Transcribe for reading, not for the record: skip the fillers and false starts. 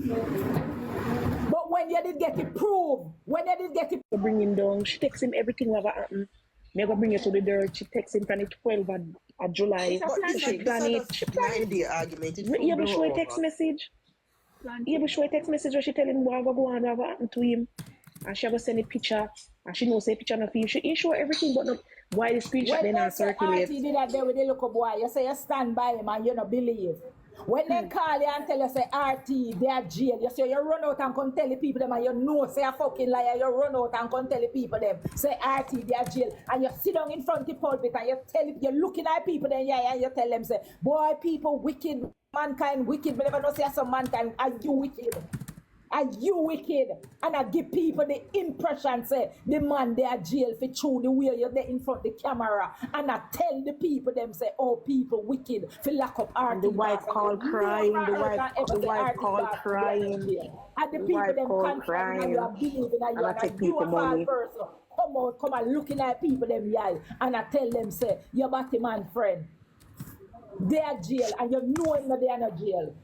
But when you did get it proved, bring him down, she texts him everything what happened. Me go bring you to the dirt. She texts him from the 12th of July. She plan it. She plan it. Argument. You ever show a text message? You ever show a text message where she tell him what go on, what happened to him? And she ever send a picture. And she knows a picture of you. She show everything, but not why the screenshot then and circulate. When did that there with the little boy, you say you stand by him and you don't believe. When they call you and tell you say RT, they are jail, you say you run out and come tell the people them and you know say a fucking liar, you run out and come tell the people them say RT, they are jail, and you sit down in front of the pulpit and you tell you're looking at people then yeah, and you tell them say, boy, people wicked, mankind wicked, but never know say some mankind, are you wicked? Are you wicked? And I give people the impression, say, the man they are jail for through the way you're there in front of the camera. And I tell the people, them say, oh, people wicked for lack of art. And the wife called crying, the wife called crying. And the people them can't cry, you are believing that you are a UFO person. Come out, come and looking at people them yeah. And I tell them, say, you're Batman friend. They are jail, and you know him that they are not jail.